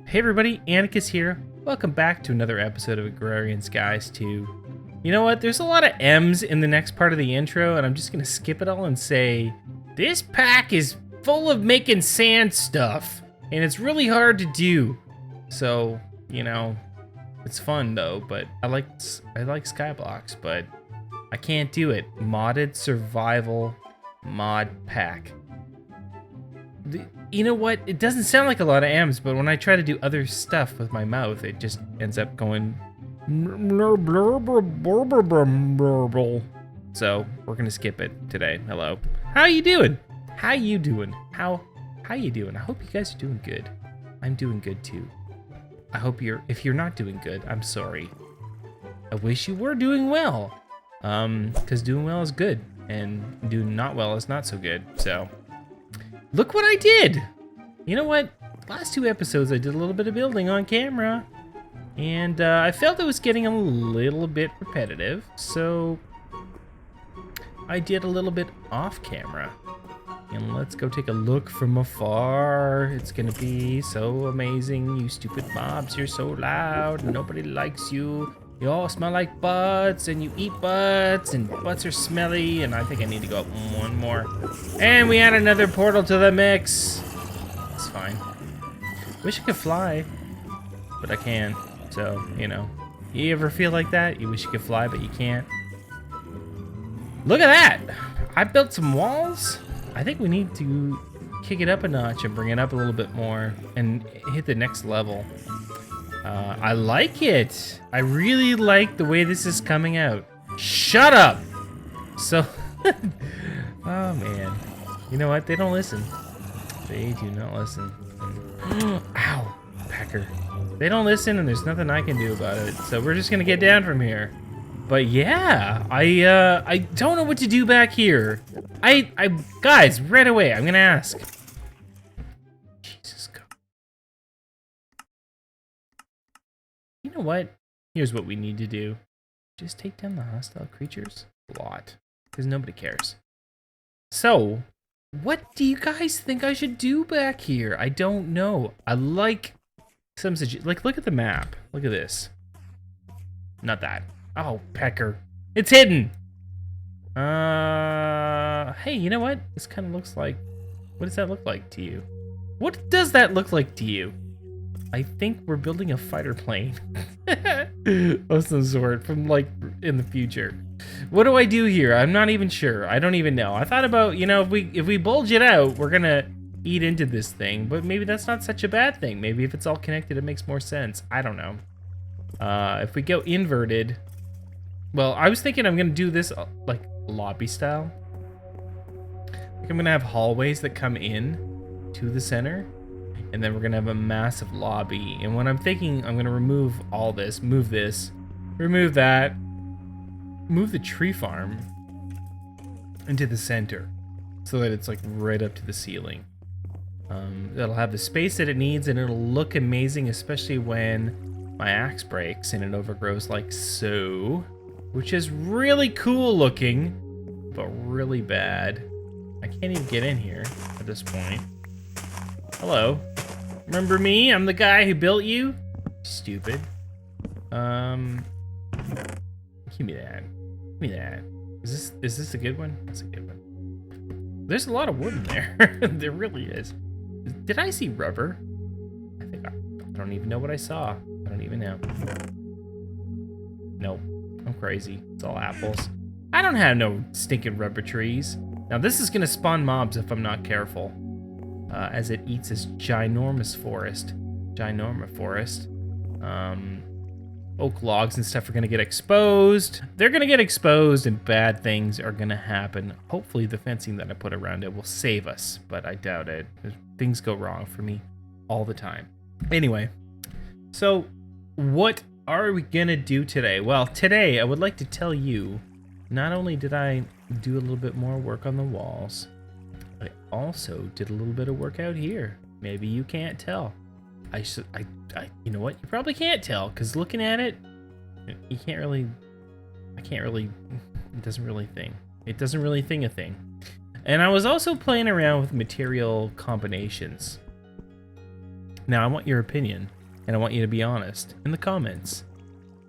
Hey everybody, Antikas here. Welcome back to another episode of Agrarian Skies 2. You know what? There's a lot of M's in the next part of the intro, and I'm just gonna skip it all and say, this pack is full of making sand stuff, and it's really hard to do. So, you know, it's fun though, but I like Skyblocks, but I can't do it. Modded survival mod pack. You know what? It doesn't sound like a lot of M's, but when I try to do other stuff with my mouth, it just ends up going. So we're gonna skip it today. Hello. How you doing? How you doing? How you doing? I hope you guys are doing good. I'm doing good too. I hope if you're not doing good, I'm sorry. I wish you were doing well. Because doing well is good, and doing not well is not so good. So. Look what I did! You know what? Last two episodes I did a little bit of building on camera. And I felt it was getting a little bit repetitive. So I did a little bit off camera. And let's go take a look from afar. It's gonna be so amazing. You stupid mobs, you're so loud. Nobody likes you. You all smell like butts, and you eat butts, and butts are smelly, and I think I need to go up one more. And we add another portal to the mix. It's fine. Wish I could fly, but I can't. So, you know. You ever feel like that? You wish you could fly, but you can't? Look at that! I built some walls. I think we need to kick it up a notch and bring it up a little bit more and hit the next level. I like it. I really like the way this is coming out. Shut up! So, oh man. You know what? They don't listen. They do not listen. Ow, pecker. They don't listen and there's nothing I can do about it. So we're just gonna get down from here. But yeah, I don't know what to do back here. Guys, right away, I'm gonna ask. You know what? Here's what we need to do. Just take down the hostile creatures a lot, because nobody cares. So, what do you guys think I should do back here? I don't know. I like some like, look at the map. Look at this. Not that. Oh, pecker. It's hidden. Hey, you know what? This kind of looks like. What does that look like to you? What does that look like to you? I think we're building a fighter plane of some sort from like in the future. What do I do here? I'm not even sure. I don't even know. I thought about, you know, if we bulge it out, we're gonna eat into this thing, but maybe that's not such a bad thing. Maybe if it's all connected, it makes more sense. I don't know. If we go inverted, well, I was thinking I'm gonna do this like lobby style. Like I'm gonna have hallways that come in to the center. And then we're gonna have a massive lobby. And when I'm thinking, I'm gonna remove all this, move this, remove that, move the tree farm into the center so that it's like right up to the ceiling. That'll have the space that it needs and it'll look amazing, especially when my axe breaks and it overgrows like so, which is really cool looking, but really bad. I can't even get in here at this point. Hello. Remember me? I'm the guy who built you? Stupid. Give me that. Give me that. Is this a good one? That's a good one. There's a lot of wood in there. There really is. Did I see rubber? I don't even know what I saw. I don't even know. Nope. I'm crazy. It's all apples. I don't have no stinking rubber trees. Now this is gonna spawn mobs if I'm not careful. As it eats this ginormous forest. Oak logs and stuff are gonna get exposed. They're gonna get exposed and bad things are gonna happen. Hopefully the fencing that I put around it will save us, but I doubt it. Things go wrong for me all the time. Anyway, so what are we gonna do today? Well, today I would like to tell you, not only did I do a little bit more work on the walls, I also did a little bit of work out here. Maybe you can't tell. You know what? You probably can't tell, because looking at it, you can't really, it doesn't really thing. It doesn't really thing a thing. And I was also playing around with material combinations. Now, I want your opinion. And I want you to be honest in the comments.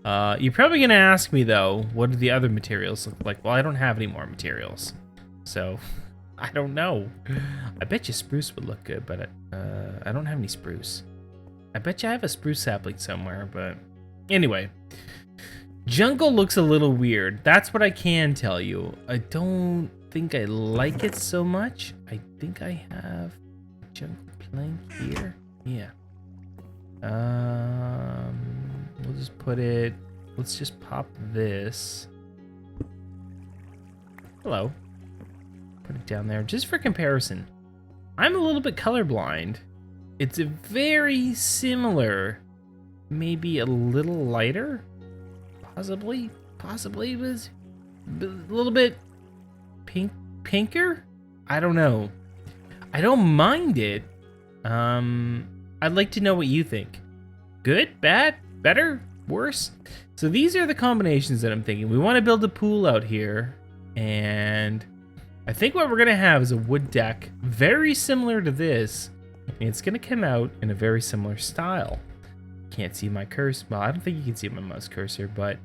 You're probably going to ask me, though, what do the other materials look like? Well, I don't have any more materials. So, I don't know. I bet you spruce would look good, but I don't have any spruce. I bet you I have a spruce sapling somewhere, but anyway. Jungle looks a little weird. That's what I can tell you. I don't think I like it so much. I think I have a jungle plank here. Yeah. We'll just put it, let's just pop this. Hello. Put it down there just for comparison. I'm a little bit colorblind. It's a very similar, maybe a little lighter. Possibly it was a little bit pinker. I don't know. I don't mind it. I'd like to know what you think. Good, bad, better, worse? So these are the combinations that I'm thinking. We want to build a pool out here, and I think what we're gonna have is a wood deck very similar to this, and it's gonna come out in a very similar style. Can't see my cursor. Well, I don't think you can see my mouse cursor, but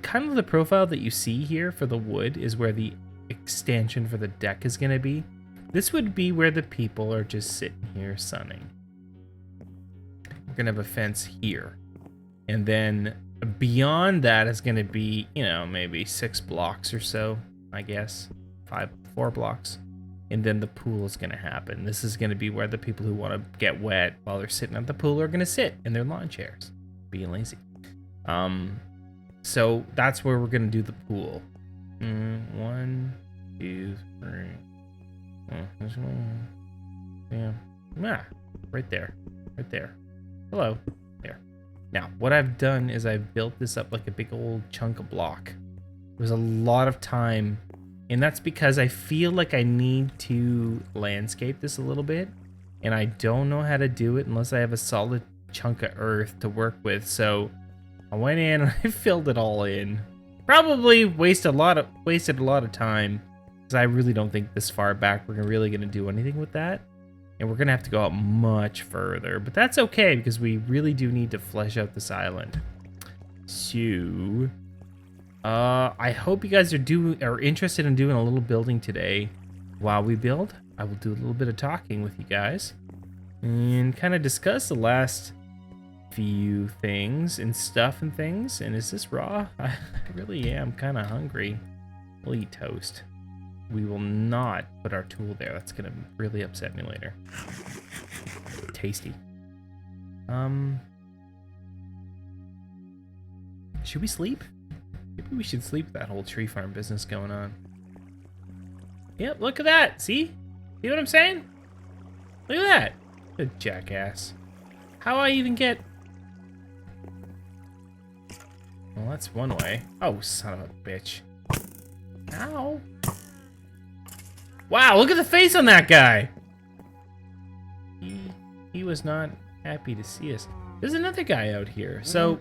kind of the profile that you see here for the wood is where the extension for the deck is going to be. This would be where the people are just sitting here sunning. We're going to have a fence here. And then beyond that is going to be, you know, maybe 6 blocks or so, I guess. 4 blocks. And then the pool is going to happen. This is going to be where the people who want to get wet while they're sitting at the pool are going to sit in their lawn chairs, being lazy. So that's where we're going to do the pool. 1, 2, 3. Oh, this one. Yeah. Ah, right there. Right there. Hello. There. Now, what I've done is I've built this up like a big old chunk of block. There's a lot of time, and that's because I feel like I need to landscape this a little bit, and I don't know how to do it unless I have a solid chunk of earth to work with. So I went in and I filled it all in. Probably wasted a lot of time, because I really don't think this far back we're really gonna do anything with that, and we're gonna have to go out much further. But that's okay, because we really do need to flesh out this island. So, I hope you guys are interested in doing a little building today. While we build, I will do a little bit of talking with you guys and kind of discuss the last few things and stuff and things. And is this raw? I really am kind of hungry. We'll eat toast. We will not put our tool there. That's gonna really upset me later. Tasty. Should we sleep? Maybe we should sleep with that whole tree farm business going on. Yep, look at that. See what I'm saying? Look at that. Good jackass. How I even get... Well, that's one way. Oh, son of a bitch. Ow. Wow, look at the face on that guy. He was not happy to see us. There's another guy out here. So,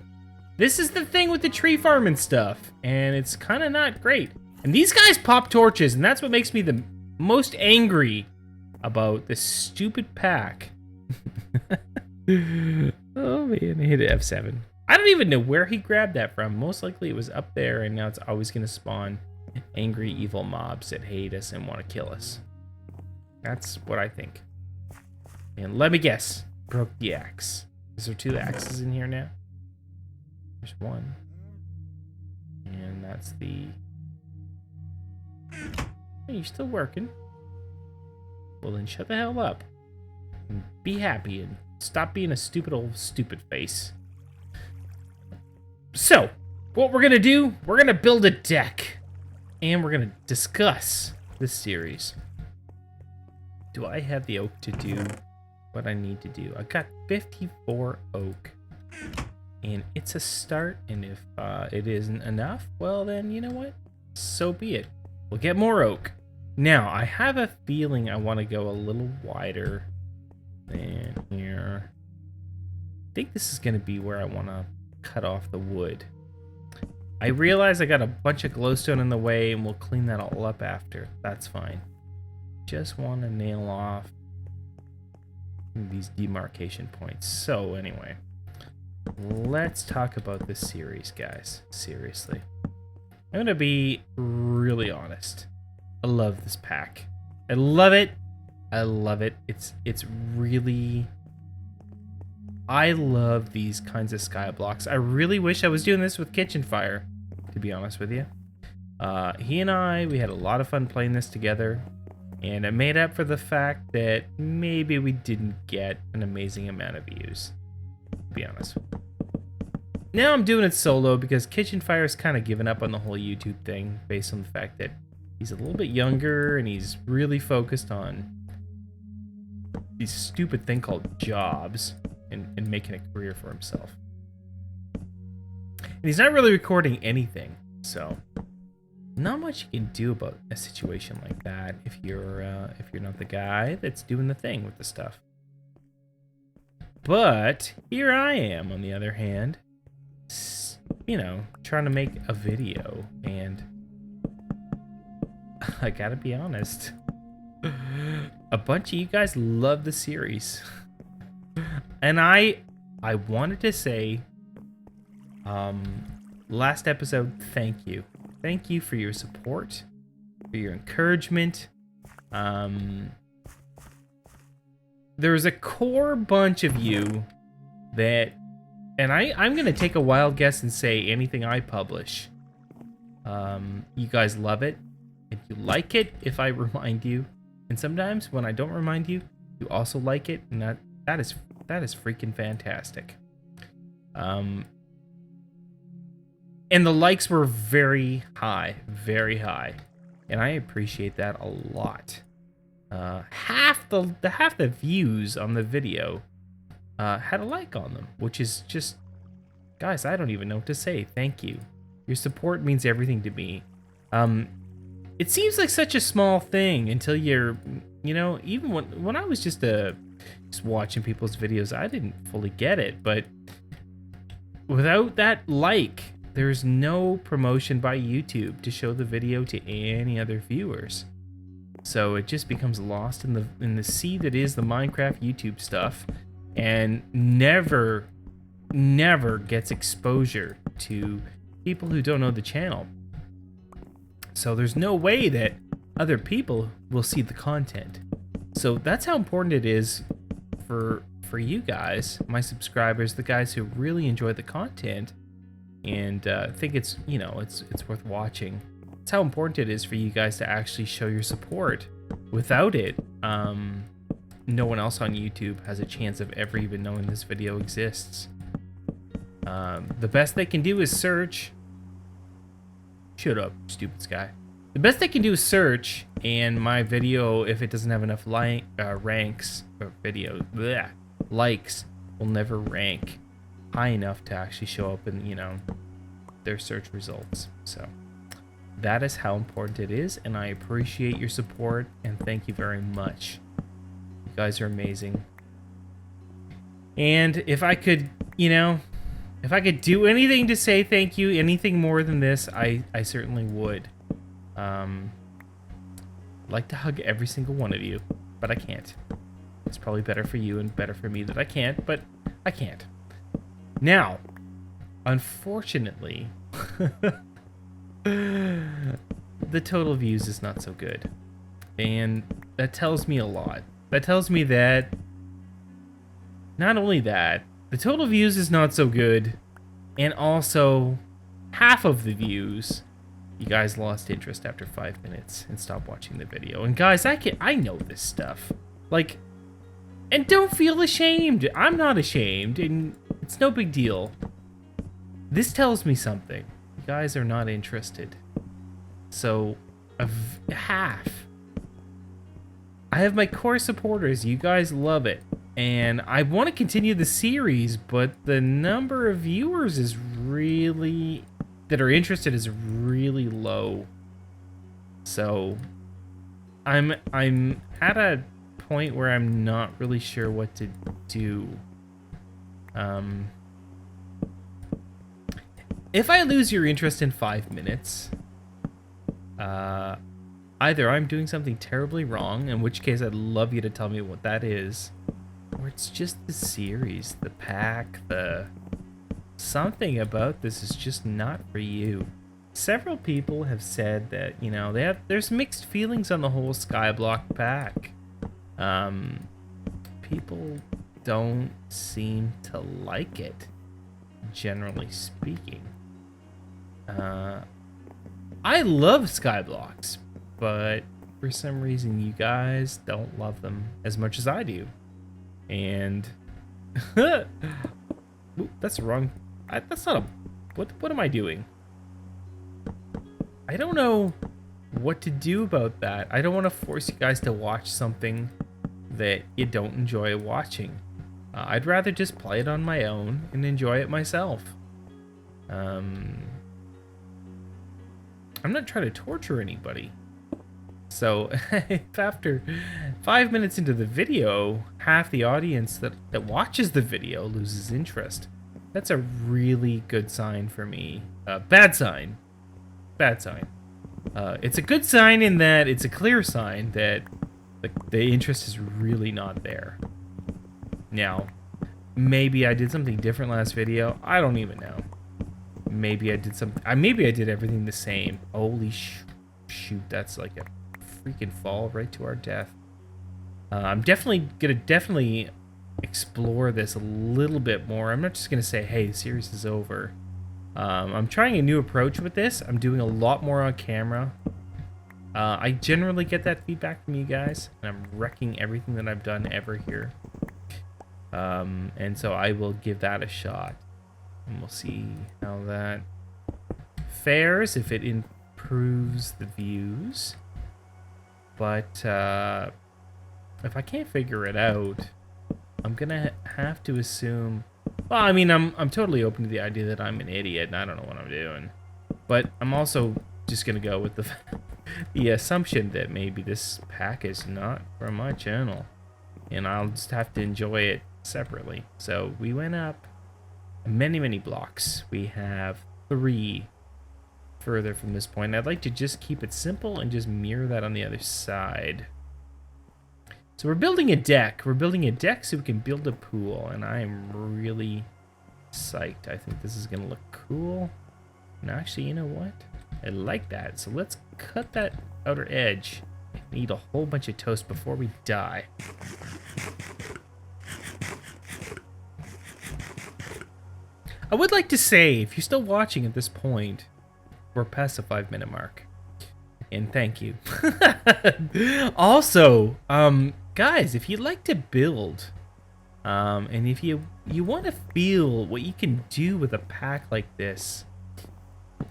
this is the thing with the tree farm and stuff. And it's kind of not great. And these guys pop torches, and that's what makes me the most angry about this stupid pack. Oh, man, I hit F7. I don't even know where he grabbed that from. Most likely it was up there, and now it's always going to spawn angry, evil mobs that hate us and want to kill us. That's what I think. And let me guess. Broke the axe. Is there 2 axes in here now? There's 1. And that's the... Hey, you're still working. Well, then shut the hell up. And be happy and stop being a stupid old stupid face. So, what we're going to do, we're going to build a deck. And we're going to discuss this series. Do I have the oak to do what I need to do? I got 54 oak. And it's a start. And if it isn't enough, well then, you know what? So be it. We'll get more oak. Now, I have a feeling I want to go a little wider than here. I think this is going to be where I want to cut off the wood. I realize I got a bunch of glowstone in the way, and we'll clean that all up after. That's fine. Just want to nail off these demarcation points. So anyway, let's talk about this series, guys. Seriously. I'm gonna be really honest. I love this pack. I love it. I love it. It's really... I love these kinds of sky blocks. I really wish I was doing this with Kitchen Fire, to be honest with you. He and we had a lot of fun playing this together, and it made up for the fact that maybe we didn't get an amazing amount of views, to be honest. Now I'm doing it solo because Kitchen Fire's kind of given up on the whole YouTube thing based on the fact that he's a little bit younger and he's really focused on this stupid thing called jobs and making a career for himself. And he's not really recording anything, so not much you can do about a situation like that if you're not the guy that's doing the thing with the stuff. But here I am, on the other hand, you know, trying to make a video, and I gotta be honest, a bunch of you guys love the series. And I wanted to say, last episode, thank you. Thank you for your support, for your encouragement. There's a core bunch of you that, and I'm going to take a wild guess and say anything I publish, you guys love it, and you like it if I remind you. And sometimes when I don't remind you, you also like it, and that is freaking fantastic. And the likes were very high, and I appreciate that a lot. Half the views on the video had a like on them, which is just, guys, I don't even know what to say. Thank you. Your support means everything to me. It seems like such a small thing until you're, you know, even when I was just watching people's videos, I didn't fully get it, but without that like, there's no promotion by YouTube to show the video to any other viewers. So it just becomes lost in the sea that is the Minecraft YouTube stuff, and never gets exposure to people who don't know the channel. So there's no way that other people will see the content. So that's how important it is for you guys, my subscribers, the guys who really enjoy the content and think it's, you know, it's worth watching. It's how important it is for you guys to actually show your support. Without it, no one else on YouTube has a chance of ever even knowing this video exists. The best they can do is search. Shut up, stupid Sky. The best they can do is search, and my video, if it doesn't have enough ranks or likes, will never rank high enough to actually show up in, you know, their search results. So that is how important it is, and I appreciate your support, and thank you very much. You guys are amazing. And if I could, you know, if I could do anything to say thank you, anything more than this, I certainly would. I'd like to hug every single one of you, but I can't. It's probably better for you and better for me that I can't, but I can't. Now, unfortunately, the total views is not so good. And that tells me a lot. That tells me that, not only that, the total views is not so good, and also half of the views, you guys lost interest after 5 minutes and stopped watching the video. And guys, I know this stuff. Like, and don't feel ashamed. I'm not ashamed, and it's no big deal. This tells me something. You guys are not interested. So, half. I have my core supporters. You guys love it. And I want to continue the series, but the number of viewers is really, that are interested, is really low. So I'm at a point where I'm not really sure what to do. If I lose your interest in 5 minutes, either I'm doing something terribly wrong, in which case I'd love you to tell me what that is, or it's just the series, the pack, the something about this is just not for you. Several people have said that, you know, there's mixed feelings on the whole Skyblock pack. People don't seem to like it, generally speaking. I love Skyblocks, but for some reason you guys don't love them as much as I do. And ooh, that's wrong. That's not a... What am I doing? I don't know what to do about that. I don't want to force you guys to watch something that you don't enjoy watching. I'd rather just play it on my own and enjoy it myself. I'm not trying to torture anybody. So if after 5 minutes into the video, half the audience that watches the video loses interest, that's a really good sign for me. Bad sign. Bad sign. It's a good sign in that it's a clear sign that the interest is really not there. Now, maybe I did something different last video. I don't even know. Maybe I did something. Maybe I did everything the same. Holy shoot! That's like a freaking fall right to our death. I'm definitely gonna explore this a little bit more. I'm not just gonna say, "Hey, the series is over." I'm trying a new approach with this. I'm doing a lot more on camera. I generally get that feedback from you guys, and I'm wrecking everything that I've done ever here. And so I will give that a shot, and we'll see how that fares, if it improves the views. But if I can't figure it out, I'm gonna have to assume... Well, I mean, I'm totally open to the idea that I'm an idiot and I don't know what I'm doing. But I'm also just gonna go with the assumption that maybe this pack is not for my channel, and I'll just have to enjoy it separately. So we went up many blocks. We have 3 further from this point. I'd like to just keep it simple and just mirror that on the other side. So we're building a deck. We're building a deck so we can build a pool, and I am really psyched. I think this is gonna look cool. And actually, you know what? I like that. So let's cut that outer edge and eat a whole bunch of toast before we die. I would like to say, if you're still watching at this point, we're past the 5-minute mark. And thank you. Also, guys, if you'd like to build, and if you want to feel what you can do with a pack like this,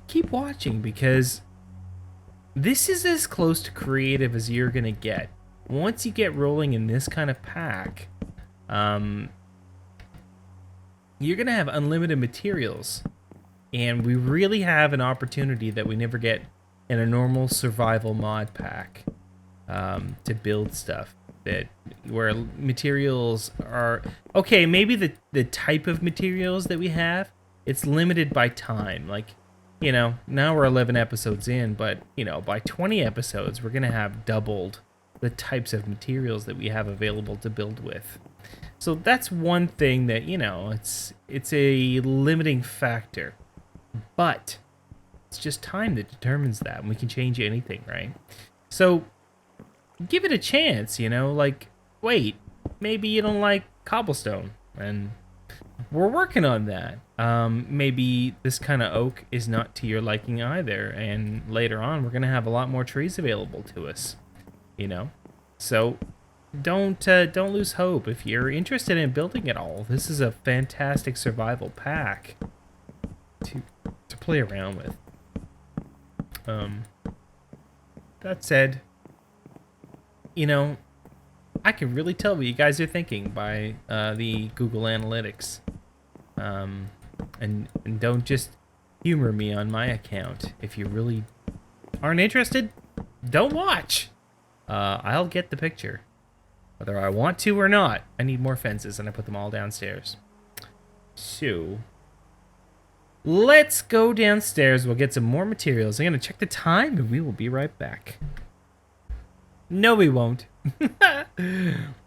keep watching, because this is as close to creative as you're gonna get. Once you get rolling in this kind of pack, you're gonna have unlimited materials, and we really have an opportunity that we never get in a normal survival mod pack, to build stuff where materials are okay. Maybe the type of materials that we have, it's limited by time. Like, you know, now we're 11 episodes in, but you know, by 20 episodes we're gonna have doubled the types of materials that we have available to build with. So that's one thing that, you know, it's a limiting factor, but it's just time that determines that, and we can change anything, right? So give it a chance, you know, like, wait, maybe you don't like cobblestone, and we're working on that. Maybe this kind of oak is not to your liking either, and later on we're gonna have a lot more trees available to us, you know? So don't lose hope. If you're interested in building it all, this is a fantastic survival pack to play around with. That said, you know, I can really tell what you guys are thinking by the Google Analytics. And don't just humor me on my account. If you really aren't interested, don't watch. I'll get the picture, whether I want to or not. I need more fences, and I put them all downstairs. So let's go downstairs. We'll get some more materials. I'm gonna check the time, and we will be right back. No, we won't.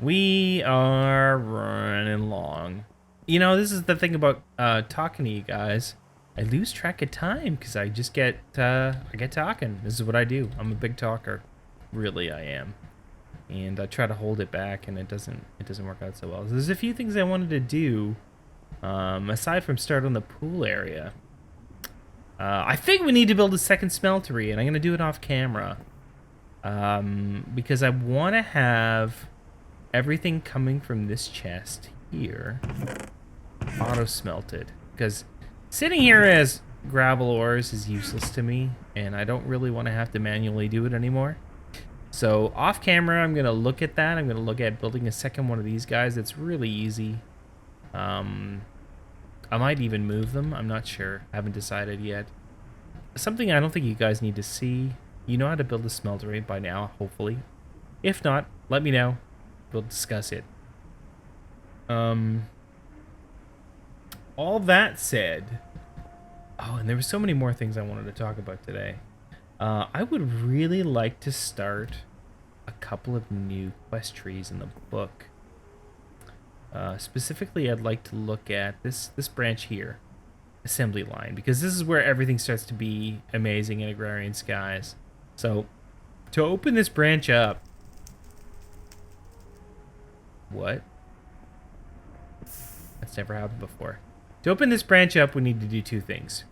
We are running long. You know, this is the thing about talking to you guys. I lose track of time because I just get talking. This is what I do. I'm a big talker. Really, I am. And I try to hold it back, and it doesn't work out so well. So there's a few things I wanted to do, aside from start on the pool area. I think we need to build a second smeltery, and I'm gonna do it off camera, because I want to have everything coming from this chest here auto smelted. Because sitting here as gravel ores is useless to me, and I don't really want to have to manually do it anymore. So off camera, I'm gonna look at that. I'm gonna look at building a second one of these guys. It's really easy. I might even move them. I'm not sure. I haven't decided yet. Something I don't think you guys need to see. You know how to build a smeltery by now, hopefully. If not, let me know. We'll discuss it. All that said, oh, and there were so many more things I wanted to talk about today. I would really like to start a couple of new quest trees in the book. Specifically, I'd like to look at this branch here, assembly line, because this is where everything starts to be amazing in Agrarian Skies. So, to open this branch up... What? That's never happened before. To open this branch up, we need to do two things.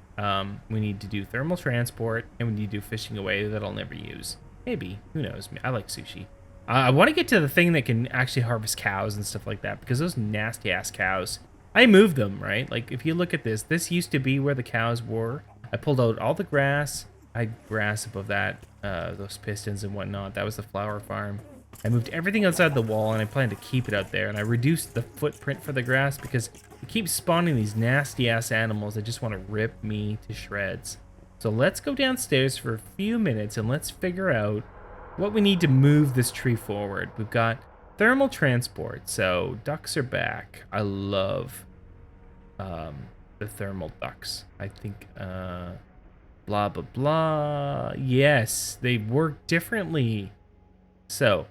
We need to do thermal transport, and we need to do fishing away that I'll never use. Maybe. Who knows? I like sushi. I want to get to the thing that can actually harvest cows and stuff like that, because those nasty-ass cows, I moved them, right? Like, if you look at this, this used to be where the cows were. I pulled out all the grass. I had grass above that, those pistons and whatnot. That was the flower farm. I moved everything outside the wall, and I plan to keep it out there. And I reduced the footprint for the grass because it keeps spawning these nasty-ass animals that just want to rip me to shreds. So let's go downstairs for a few minutes, and let's figure out what we need to move this tree forward. We've got thermal transport, so ducks are back. I love the thermal ducks. I think, blah, blah, blah. Yes, they work differently. So,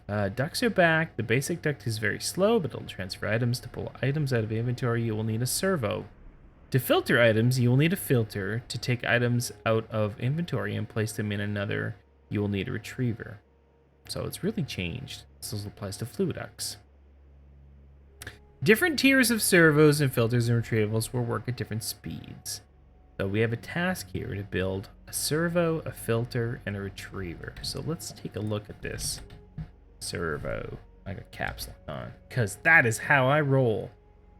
ducks are back. The basic duct is very slow, but it'll transfer items. To pull items out of inventory, you will need a servo. To filter items, you will need a filter. To take items out of inventory and place them in another, you will need a retriever. So it's really changed. This also applies to fluiducts. Different tiers of servos and filters and retrievals will work at different speeds. So we have a task here to build a servo, a filter, and a retriever. So let's take a look at this. Servo. I got caps lock on, because that is how I roll.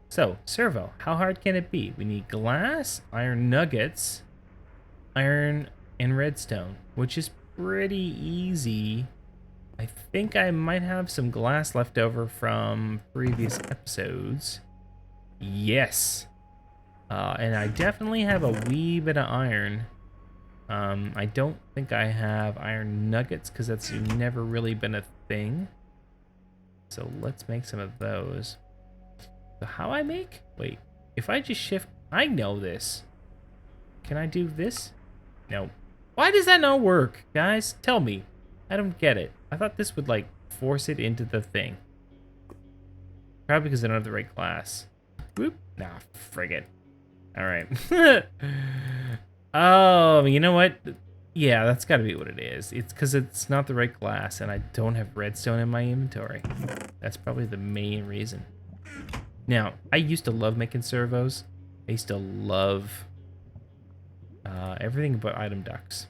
So, servo, how hard can it be? We need glass, iron nuggets, iron, and redstone, which is pretty easy. I think I might have some glass left over from previous episodes. Yes. And I definitely have a wee bit of iron. I don't think I have iron nuggets because that's never really been a thing. So let's make some of those. So how I make? Wait, if I just shift, I know this. Can I do this? No. Why does that not work, guys? Tell me. I don't get it. I thought this would, like, force it into the thing. Probably because I don't have the right class. Whoop. Nah, frig it. Alright. Oh, you know what? Yeah, that's gotta be what it is. It's because it's not the right class, and I don't have redstone in my inventory. That's probably the main reason. Now, I used to love making servos. I used to love everything but item ducts.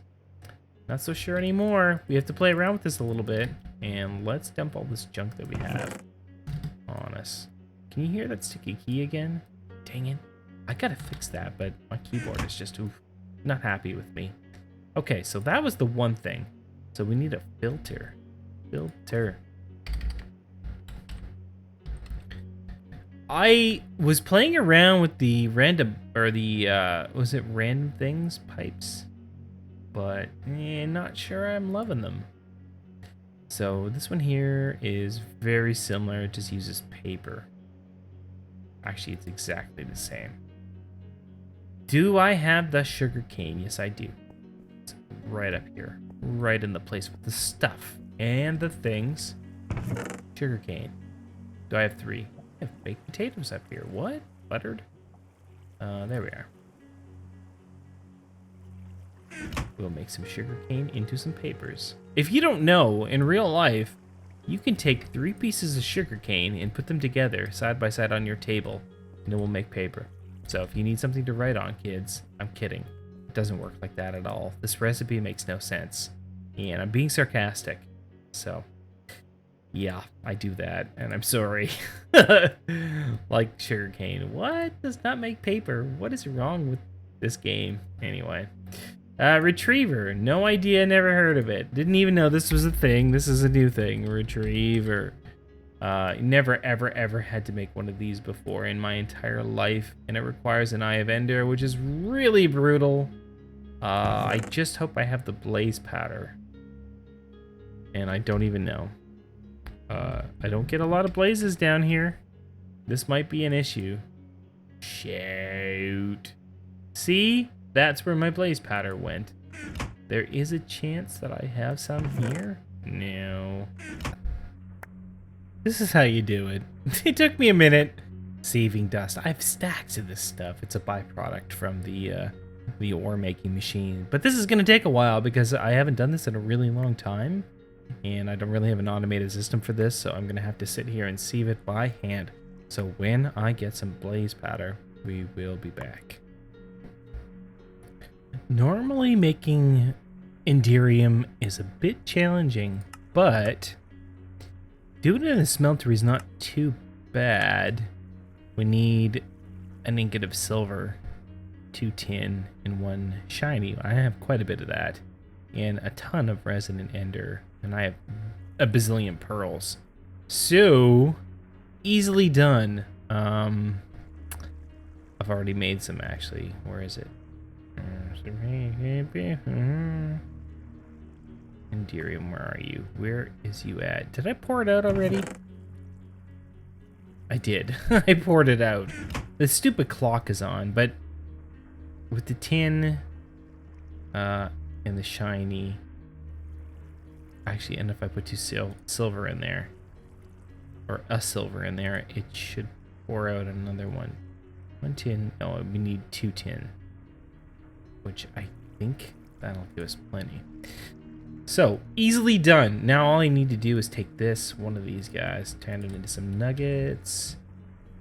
Not so sure anymore. We have to play around with this a little bit. And let's dump all this junk that we have on us. Can you hear that sticky key again? Dang it. I gotta fix that, but my keyboard is just not happy with me. Okay, so that was the one thing. So we need a filter. Filter. I was playing around with the random, or the, was it random things pipes? But not sure I'm loving them. So this one here is very similar, it just uses paper. Actually, it's exactly the same. Do I have the sugar cane? Yes, I do. It's right up here, right in the place with the stuff and the things. Sugar cane. Do I have 3? I have baked potatoes up here. What? Buttered? There we are. We'll make some sugarcane into some papers. If you don't know, in real life, you can take 3 pieces of sugarcane and put them together side by side on your table, and it will make paper. So if you need something to write on, kids, I'm kidding. It doesn't work like that at all. This recipe makes no sense. And I'm being sarcastic. So, yeah, I do that, and I'm sorry. Like sugarcane. What does not make paper? What is wrong with this game? Anyway. Retriever. No idea, never heard of it. Didn't even know this was a thing. This is a new thing. Retriever. Never, ever, ever had to make one of these before in my entire life. And it requires an Eye of Ender, which is really brutal. I just hope I have the blaze powder. And I don't even know. I don't get a lot of blazes down here. This might be an issue. Shoot. See? That's where my blaze powder went. There is a chance that I have some here. No. This is how you do it. It took me a minute. Saving dust. I have stacks of this stuff. It's a byproduct from the ore making machine. But this is going to take a while because I haven't done this in a really long time. And I don't really have an automated system for this, so I'm going to have to sit here and sieve it by hand. So when I get some blaze powder, we will be back. Normally making Enderium is a bit challenging, but doing it in a smelter is not too bad. We need an ingot of silver, 2 tin, and 1 shiny. I have quite a bit of that, and a ton of resin ender, and I have a bazillion pearls. So, easily done. I've already made some, actually. Where is it? Enderium, where are you? Where is you at? Did I pour it out already? I did. I poured it out. The stupid clock is on, but with the tin and the shiny, actually, and if I put 2 silver in there, or a silver in there, it should pour out another one. 1 tin. No, we need 2 tin. Which I think that'll give us plenty. So, easily done. Now all I need to do is take this, one of these guys, turn it into some nuggets,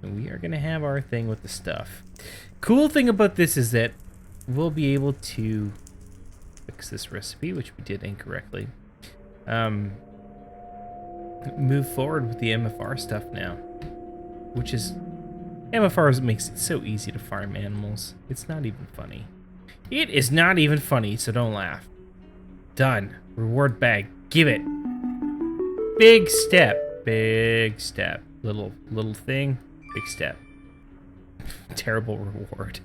and we are going to have our thing with the stuff. Cool thing about this is that we'll be able to fix this recipe, which we did incorrectly. Move forward with the MFR stuff now, which is... MFR makes it so easy to farm animals. It's not even funny. It is not even funny, so don't laugh. Done. Reward bag. Give it. Big step. Big step. Little thing. Big step. Terrible reward.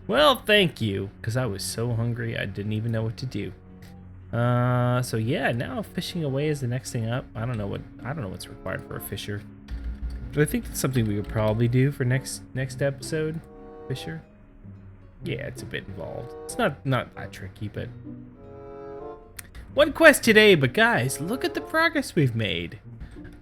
Well, thank you, because I was so hungry I didn't even know what to do. So yeah, now fishing away is the next thing up. I don't know what's required for a fisher. But I think that's something we would probably do for next episode. Fisher. Yeah, it's a bit involved. It's not that tricky, but... One quest today, but guys, look at the progress we've made.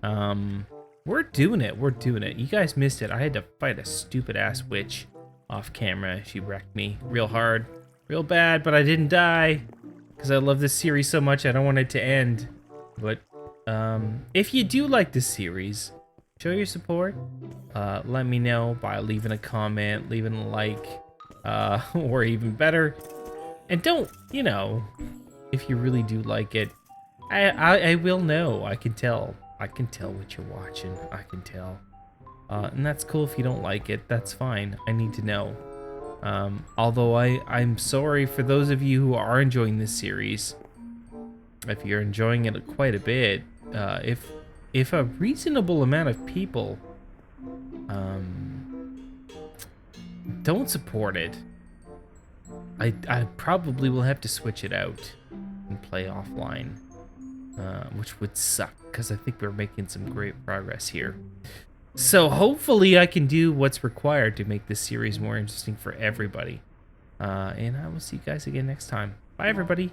We're doing it. We're doing it. You guys missed it. I had to fight a stupid-ass witch off camera. She wrecked me real hard, real bad, but I didn't die because I love this series so much. I don't want it to end. But if you do like this series, show your support. Let me know by leaving a comment, leaving a like. Or even better, and don't, you know, if you really do like it, I will know. I can tell what you're watching. I can tell, and that's cool. If you don't like it, that's fine. I need to know. Although I'm sorry for those of you who are enjoying this series. If you're enjoying it quite a bit, if a reasonable amount of people don't support it, I probably will have to switch it out and play offline, which would suck because I think we're making some great progress here. So hopefully I can do what's required to make this series more interesting for everybody. And I will see you guys again next time. Bye, everybody.